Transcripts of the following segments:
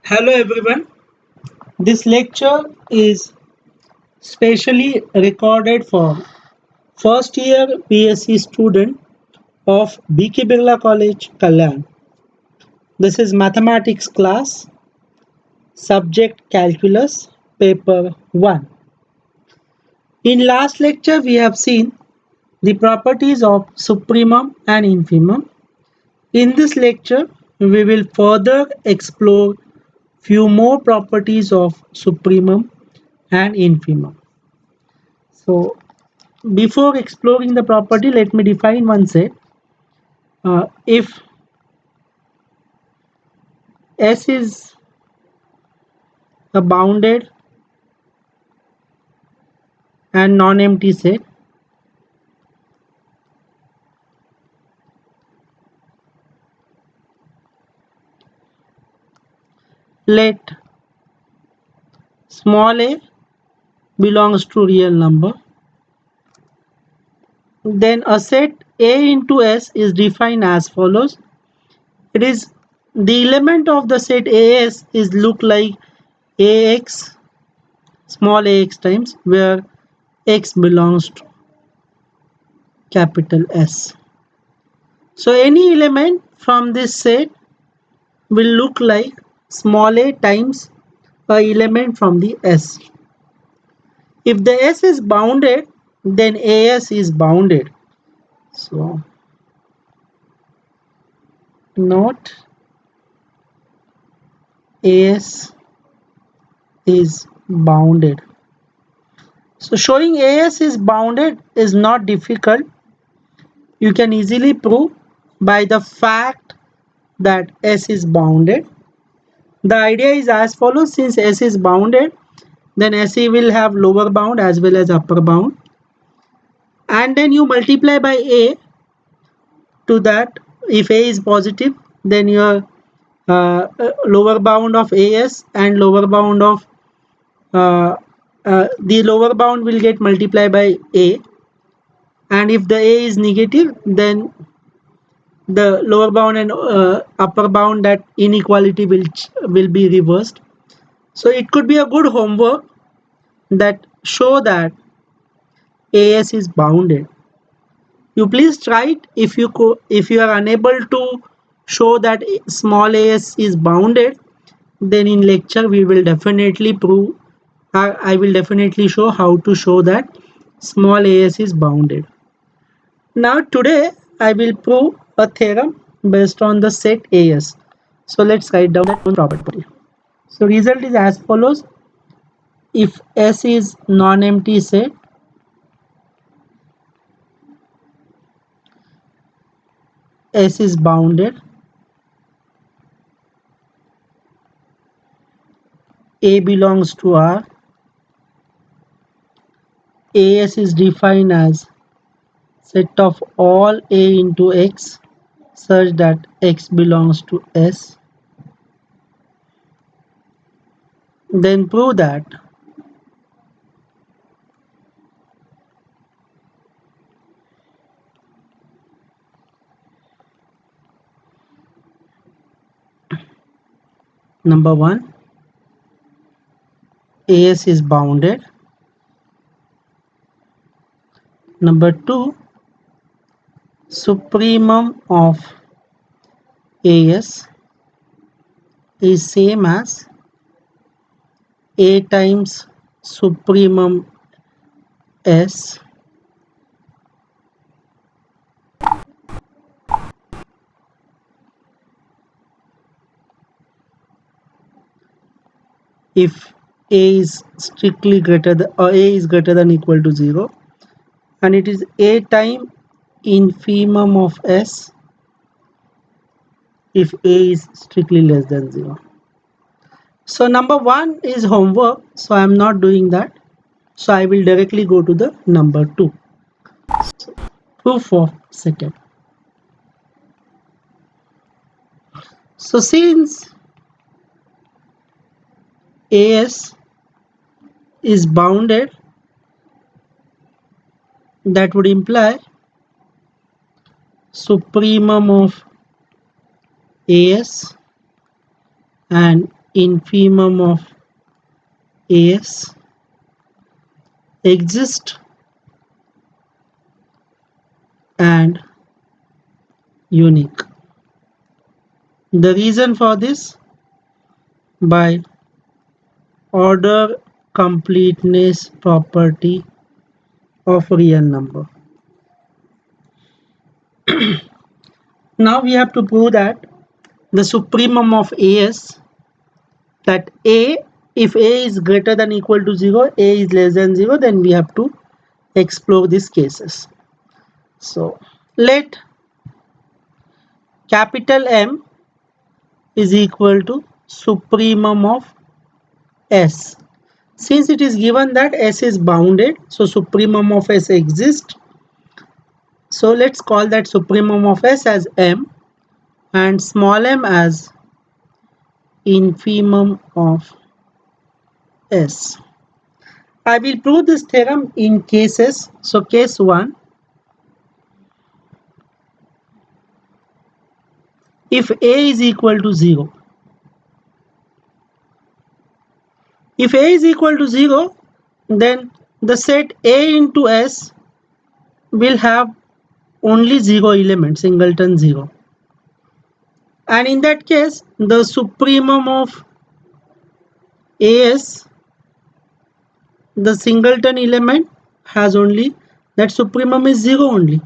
Hello everyone. This lecture is specially recorded for first year BSc student of BK Birla College, Kalyan. This is mathematics class, subject calculus, paper 1. In last lecture we have seen the properties of supremum and infimum. In this lecture we will further explore few more properties of supremum and infimum. So before exploring the property, let me define one set. If S is a bounded and non-empty set, let small a belongs to real number, then a set A into S is defined as follows. It is the element of the set AS is look like AX, small ax times, where X belongs to capital S. So any element from this set will look like small a times a element from the S. If the S is bounded, then AS is bounded. So note AS is bounded. So showing AS is bounded is not difficult. You can easily prove by the fact that S is bounded. The idea is as follows: since S is bounded, then SE will have lower bound as well as upper bound, and then you multiply by A to that. If A is positive, then your lower bound of AS and lower bound of the lower bound will get multiplied by A, and if the A is negative, then the lower bound and upper bound, that inequality will be reversed. So it could be a good homework that show that AS is bounded. You please try it. If you are unable to show that small as is bounded, then in lecture we will definitely prove, I will definitely show how to show that small as is bounded. Now today I will prove a theorem based on the set AS. So let's write down that property. So result is as follows: if S is non-empty set, S is bounded, A belongs to R, AS is defined as set of all A into X such that X belongs to S, then prove that number 1, AS is bounded. Number 2, supremum of AS is same as A times supremum S if A is strictly greater than, or A is greater than equal to 0, and it is A time infimum of S if A is strictly less than 0. So number 1 is homework, so I am not doing that. So I will directly go to the number 2. So, proof of second. So since AS is bounded, that would imply supremum of AS and infimum of AS exist and unique. The reason for this, by order completeness property of real number. Now we have to prove that the supremum of AS, that A, if A is greater than equal to 0, A is less than 0, then we have to explore these cases. So let capital M is equal to supremum of S. Since it is given that S is bounded, so supremum of S exists. So let's call that supremum of S as M and small m as infimum of S. I will prove this theorem in cases. So case 1, if A is equal to 0. If A is equal to 0, then the set A into S will have only 0 element, singleton 0. And in that case, the supremum of AS, the singleton element has only, that supremum is 0 only,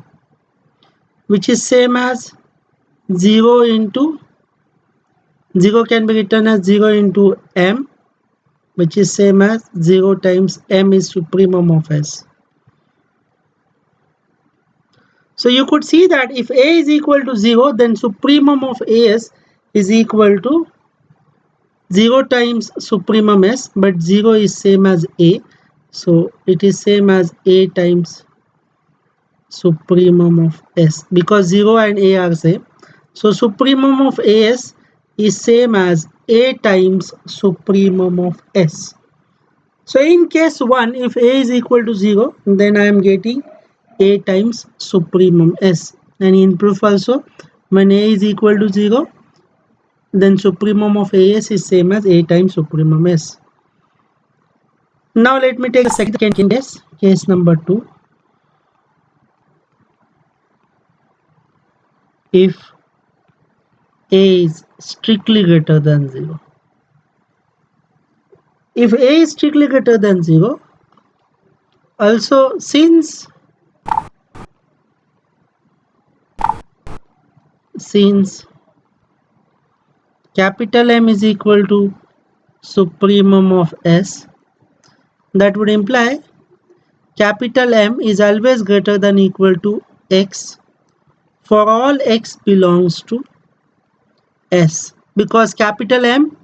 which is same as 0 into 0 can be written as 0 into M, which is same as 0 times M is supremum of S. So you could see that if A is equal to 0, then supremum of AS is equal to 0 times supremum S, but 0 is same as A. So it is same as A times supremum of S, because 0 and A are same. So supremum of AS is same as A times supremum of S. So in case 1, if A is equal to 0, then I am getting A times supremum S. And in proof also, when A is equal to 0, then supremum of AS is same as A times supremum S. Now let me take a second case, case number 2. If A is strictly greater than 0. If A is strictly greater than 0, also since capital M is equal to supremum of S, that would imply capital M is always greater than equal to X for all X belongs to S, because capital M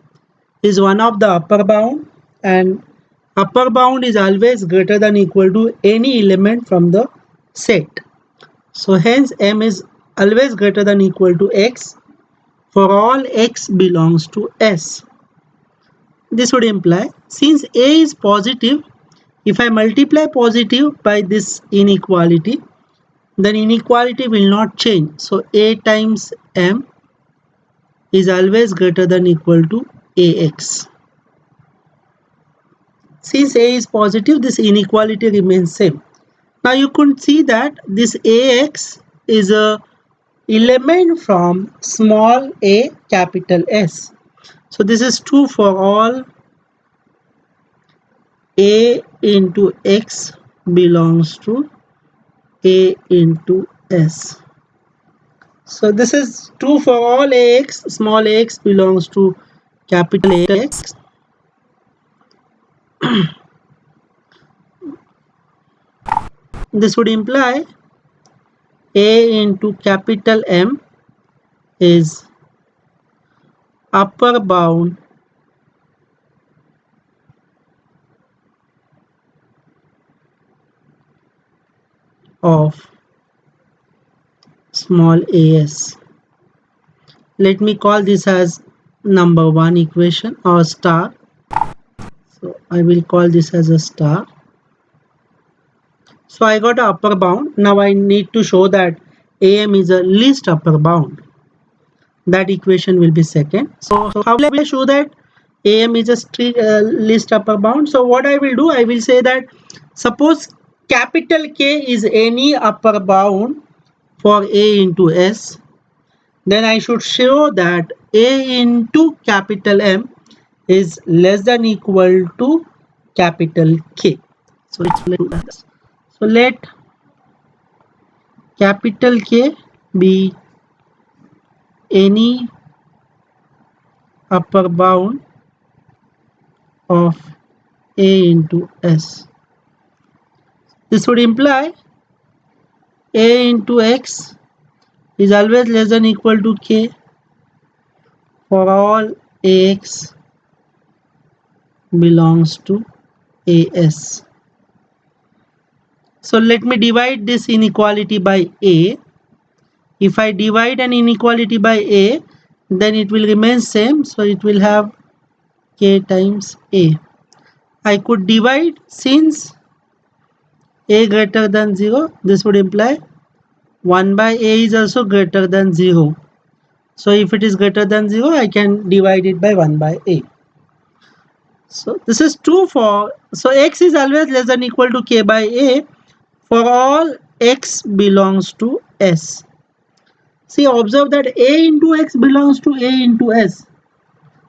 is one of the upper bound and upper bound is always greater than equal to any element from the set. So hence M is always greater than equal to X for all X belongs to S. This would imply, since A is positive, if I multiply positive by this inequality, then inequality will not change. So A times M is always greater than equal to AX. Since A is positive, this inequality remains same. Now you could see that this AX is a element from small a capital S. So this is true for all A into X belongs to A into S. So this is true for all AX, small ax belongs to capital AX. This would imply A into capital M is upper bound of small as. Let me call this as number 1 equation or star. So I will call this as a star. So I got a upper bound. Now I need to show that AM is a least upper bound. That equation will be second. So how will I show that AM is a least upper bound. So what I will do, I will say that suppose capital K is any upper bound for A into S, then I should show that A into capital M is less than equal to capital K. So let's do that. So let capital K be any upper bound of A into S. This would imply A into X is always less than equal to K for all AX belongs to AS. So let me divide this inequality by A. If I divide an inequality by A, then it will remain same. So it will have K times A. I could divide, since A greater than 0, this would imply 1 by A is also greater than 0. So if it is greater than 0, I can divide it by 1 by A. So this is true for, so X is always less than equal to K by A for all X belongs to S. See, observe that A into X belongs to A into S.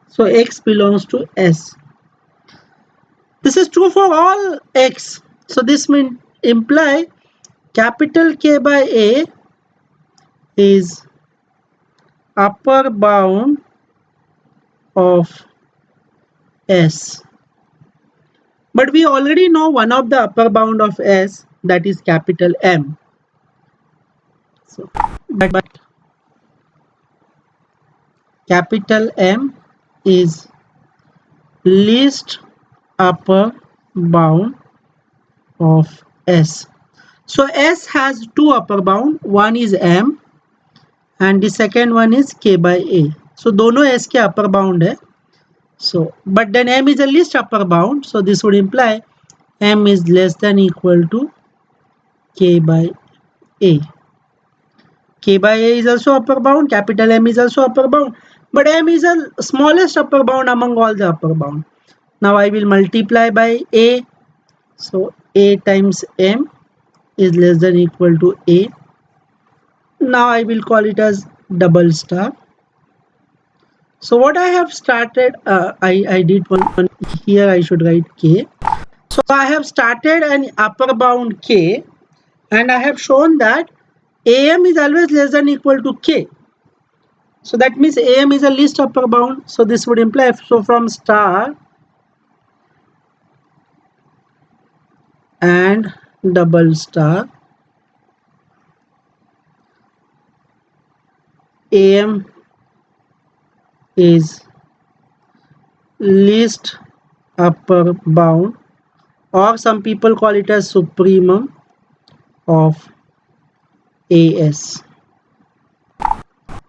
So X belongs to S. This is true for all X. So this means imply capital K by A is upper bound of S. But we already know one of the upper bound of S, that is capital M. So, but capital M is least upper bound of S. So S has two upper bound, one is M and the second one is K by A. So दोनों S के upper bound है. So but then M is a least upper bound, so this would imply M is less than equal to K by A. K by A is also upper bound, capital M is also upper bound, but M is the smallest upper bound among all the upper bound. Now I will multiply by A. So A times M is less than equal to A. Now I will call it as double star. So what I have started, I did one here, I should write K. So I have started an upper bound K and I have shown that AM is always less than equal to K. So that means AM is a least upper bound. So this would imply, so from star and double star, AM is least upper bound, or some people call it as supremum of AS.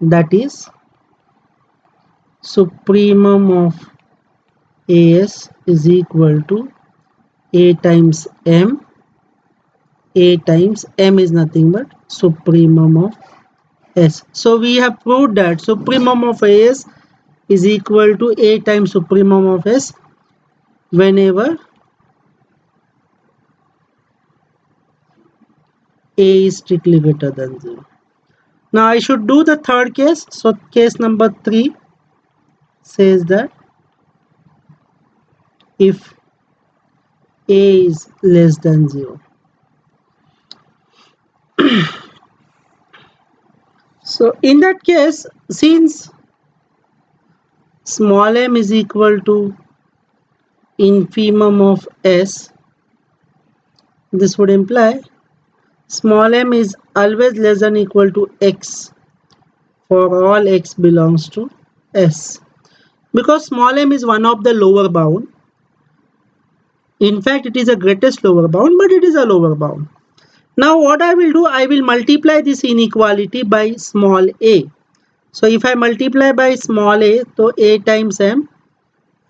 That is supremum of AS is equal to A times M. A times M is nothing but supremum of S. So we have proved that supremum of AS is equal to A times supremum of S whenever A is strictly greater than 0. Now I should do the third case. So case number 3 says that if A is less than 0. So in that case, since small m is equal to infimum of S, this would imply small m is always less than equal to X for all X belongs to S. Because small m is one of the lower bound. In fact, it is the greatest lower bound, but it is a lower bound. Now what I will do, I will multiply this inequality by small a. So if I multiply by small a, so A times M,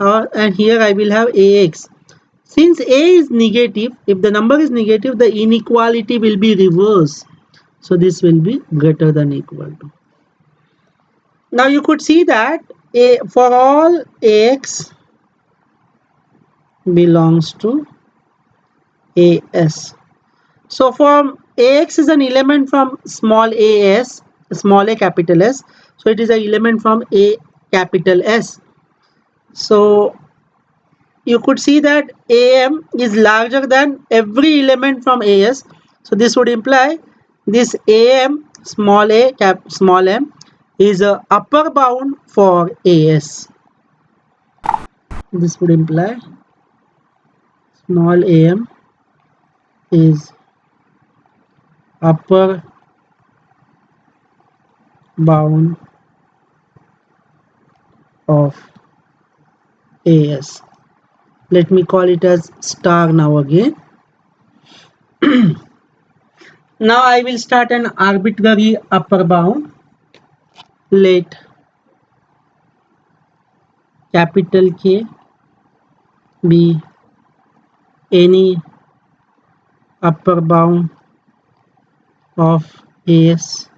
and here I will have AX. Since A is negative, if the number is negative, the inequality will be reversed. So this will be greater than equal to. Now you could see that for all AX belongs to AS. So from AX is an element from small as, small a capital S. So it is an element from A capital S. So you could see that AM is larger than every element from AS. So this would imply this AM small a cap small m is a upper bound for AS. This would imply small am is upper bound of AS. Let me call it as star now again. Now I will start an arbitrary upper bound. Let capital K be any upper bound of AS.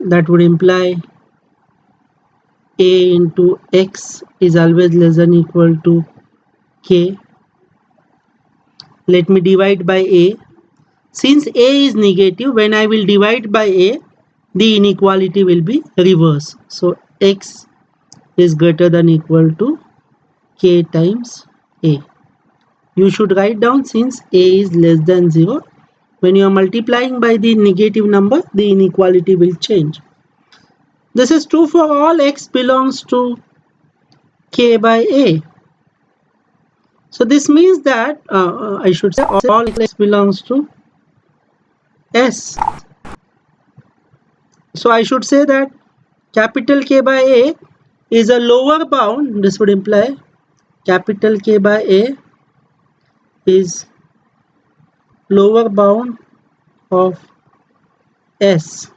That would imply A into X is always less than equal to K. Let me divide by A. Since A is negative, when I will divide by A, the inequality will be reverse. So X is greater than equal to K times A. You should write down since A is less than 0. When you are multiplying by the negative number, the inequality will change. This is true for all X belongs to K by A. So this means that I should say all X belongs to S. So I should say that capital K by A is a lower bound. This would imply capital K by A is lower bound of S.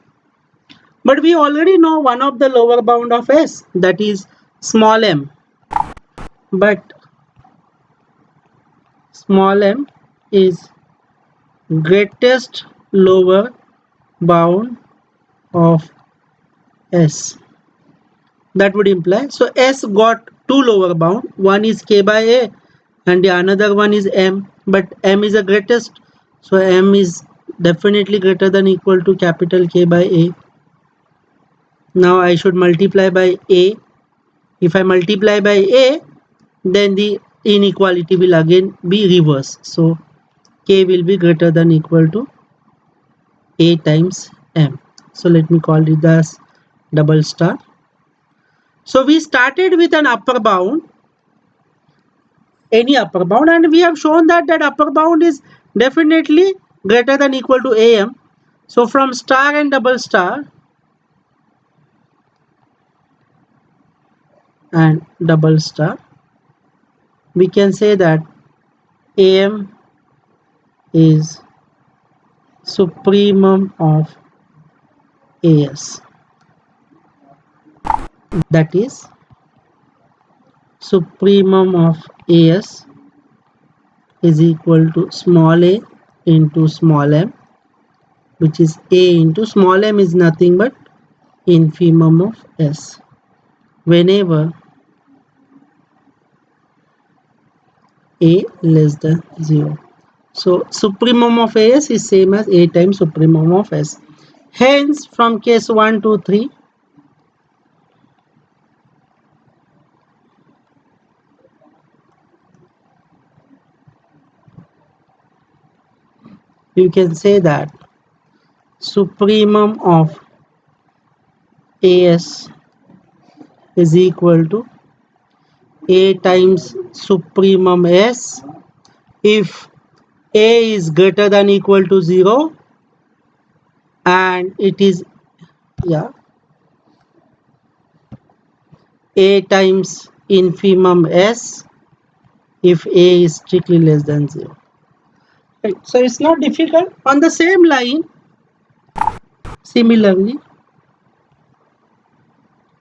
But we already know one of the lower bound of S, that is small m. But small m is greatest lower bound of S. That would imply, so S got two lower bound. One is K by A and the another one is M. But M is the greatest. So M is definitely greater than equal to capital K by A. Now I should multiply by A. If I multiply by A, then the inequality will again be reversed. So K will be greater than equal to A times M. So let me call it as double star. So we started with an upper bound, any upper bound, and we have shown that that upper bound is definitely greater than equal to AM. So from star and double star and double star, we can say that AM is supremum of AS. That is supremum of AS is equal to small a into small m, which is A into small m is nothing but infimum of S. Whenever A less than 0. So supremum of AS is same as A times supremum of S. Hence from case 1, 2, 3, you can say that supremum of AS is equal to A times supremum S if A is greater than equal to 0 and it is A times infimum S if A is strictly less than 0. Right. So it's not difficult. On the same line, similarly,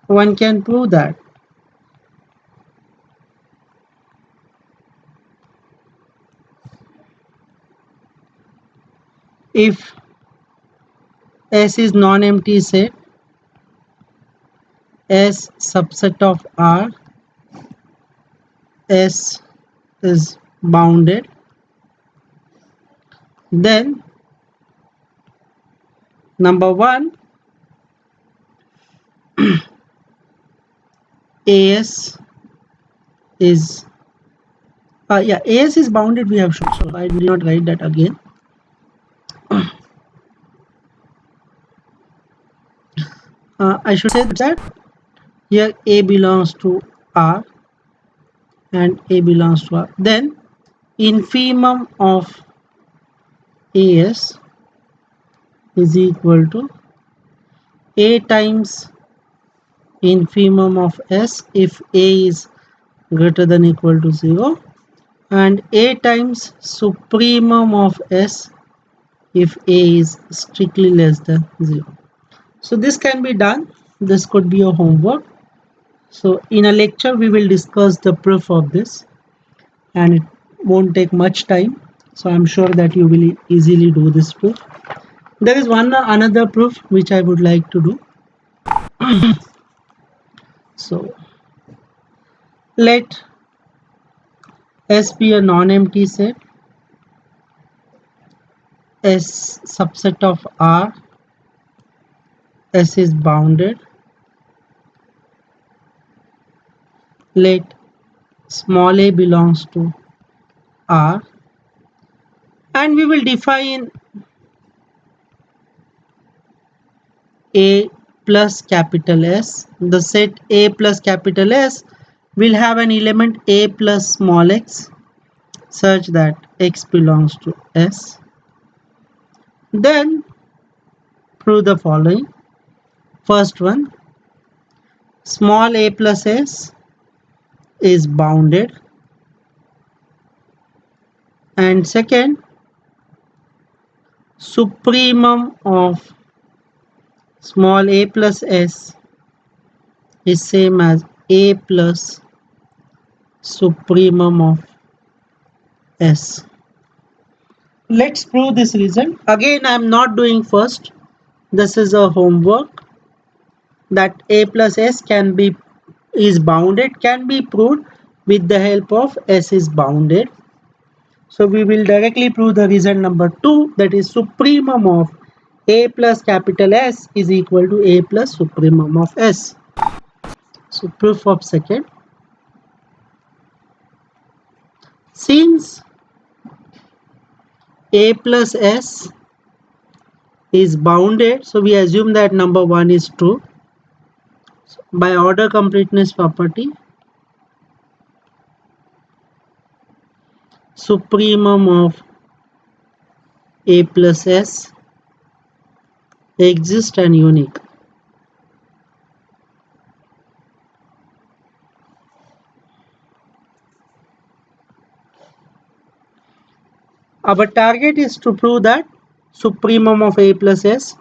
one can prove that if S is non-empty set, S subset of R, S is bounded, then number 1, AS is AS is bounded, we have shown, so I will not write that again. I should say that here A belongs to R and A belongs to R. Then infimum of AS is equal to A times infimum of S if A is greater than equal to 0, and A times supremum of S if A is strictly less than 0. So this can be done. This could be your homework. So in a lecture we will discuss the proof of this, and it won't take much time. So I'm sure that you will easily do this proof. There is another proof which I would like to do. So let S be a non-empty set, S subset of R, S is bounded. Let small a belongs to R, and we will define A plus capital S. The set A plus capital S will have an element A plus small x such that x belongs to S. Then prove the following. First one, small a plus S is bounded, and second, supremum of small a plus S is same as A plus supremum of S. Let's prove this result. Again, I am not doing first. This is a homework that A plus S is bounded, can be proved with the help of S is bounded. So we will directly prove the result number 2, that is supremum of A plus capital S is equal to A plus supremum of S. So proof of second. Since A plus S is bounded, so we assume that number 1 is true. So by order completeness property, supremum of A plus S exists and unique. Our target is to prove that supremum of A plus S.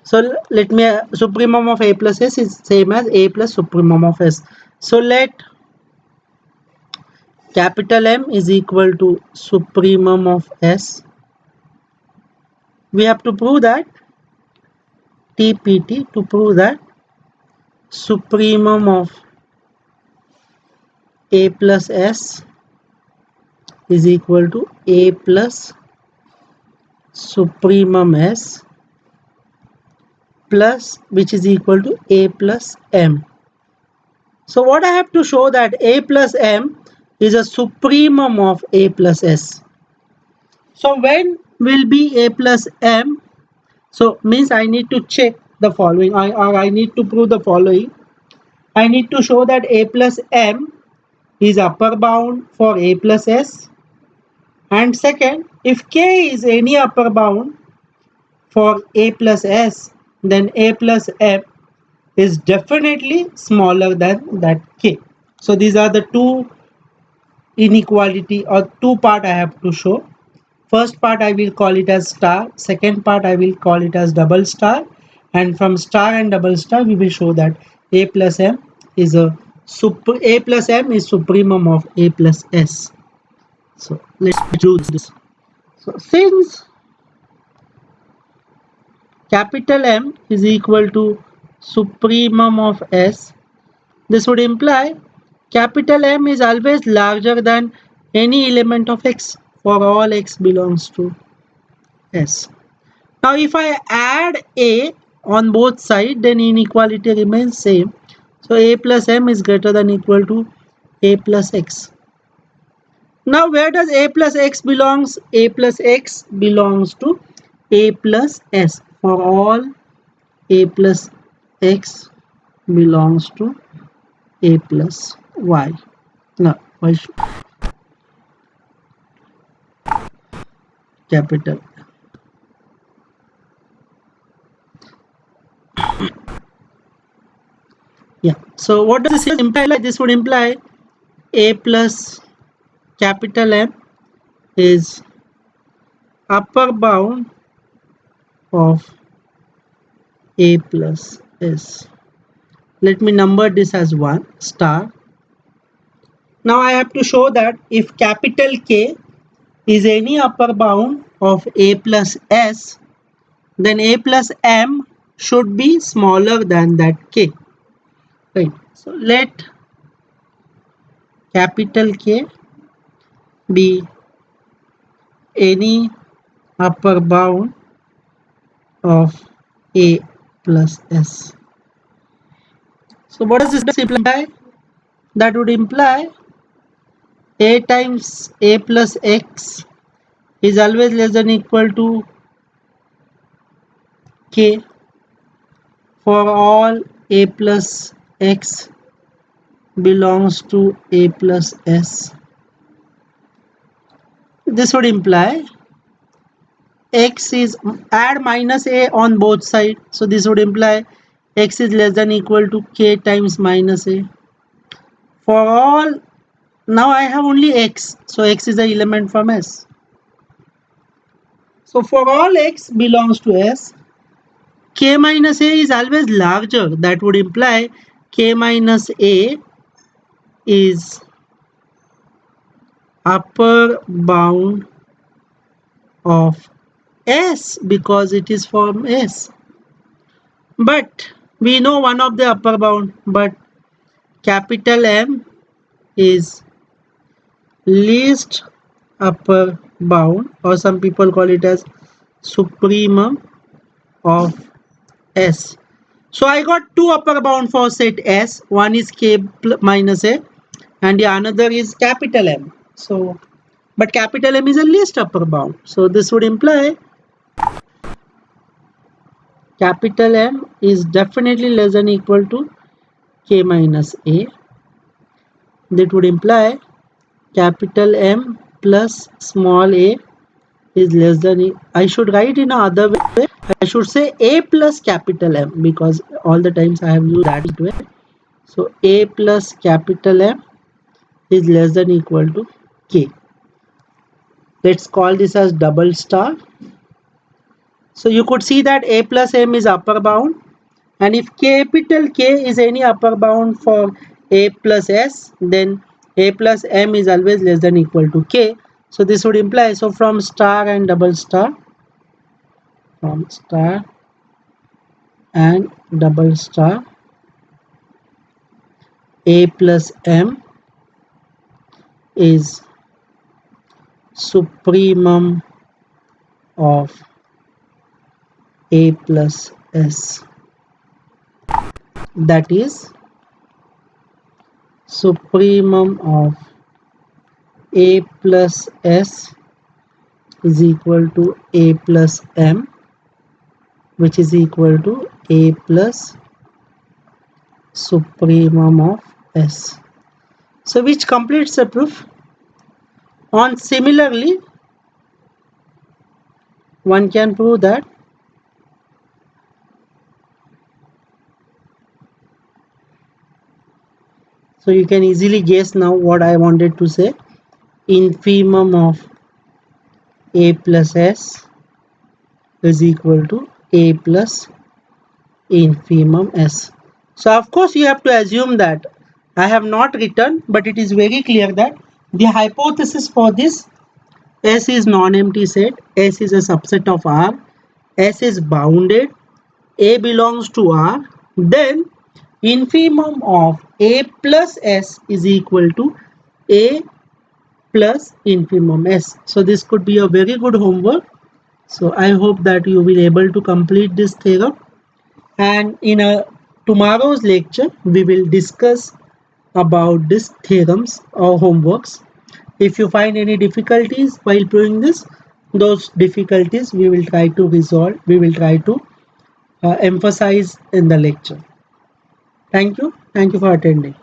So let me supremum of A plus S is same as A plus supremum of S. So let capital M is equal to supremum of S. We have to prove that TPT, to prove that supremum of A plus S is equal to A plus supremum S plus, which is equal to A plus M. So what I have to show that A plus M is a supremum of A plus S. So when will be A plus M? So means I need to check the following, I need to prove the following. I need to show that A plus M is upper bound for A plus S, and second, if K is any upper bound for A plus S, then A plus M is definitely smaller than that K. So these are the two inequality or two part I have to show. First part I will call it as star, second part I will call it as double star, and from star and double star we will show that A plus M is A plus M is supremum of A plus S. So let's do this. So since capital M is equal to supremum of S, this would imply capital M is always larger than any element of x for all x belongs to S. Now if I add a on both sides, then inequality remains same. So a plus m is greater than equal to a plus x. Now where does a plus x belongs? A plus x belongs to a plus s. For all a plus x belongs to a plus y. No, y should capital. Yeah. So what does this imply? This would imply a plus capital M is upper bound of a plus s. Let me number this as 1 star. Now I have to show that if capital K is any upper bound of a plus s, then a plus m should be smaller than that k. Right. So let capital K be any upper bound of a plus s. So what does this imply? That would imply a times a plus x is always less than equal to k for all a plus x belongs to a plus s. This would imply x is add minus a on both sides. So this would imply x is less than equal to k times minus a. For all, now I have only x. So x is the element from S. So for all x belongs to S, k minus a is always larger. That would imply k minus a is upper bound of S because it is from S. But we know one of the upper bound, but capital M is least upper bound, or some people call it as supremum of S. So I got two upper bound for set S. One is k minus a and the another is capital M. So but capital M is a least upper bound. So this would imply capital M is definitely less than equal to k minus a. That would imply capital M plus small a is less than I should write in another way. I should say a plus capital M because all the times I have used that way. So a plus capital M is less than equal to k. Let's call this as double star. So you could see that a plus m is upper bound, and if capital K is any upper bound for a plus s, then a plus m is always less than equal to k. So this would imply, so from star and double star, from star and double star, a plus m is supremum of a plus s. That is supremum of a plus s is equal to a plus m, which is equal to a plus supremum of s. So which completes the proof. On similarly, one can prove that so you can easily guess now what I wanted to say. Infimum of a plus s is equal to a plus infimum s. So of course you have to assume that I have not written, but it is very clear that the hypothesis for this S is non-empty set, S is a subset of R, S is bounded, A belongs to R, then infimum of A plus S is equal to A plus infimum s. So this could be a very good homework. So I hope that you will able to complete this theorem, and in a tomorrow's lecture we will discuss about these theorems or homeworks. If you find any difficulties while doing this, those difficulties we will try to resolve, we will try to emphasize in the lecture. Thank you for attending.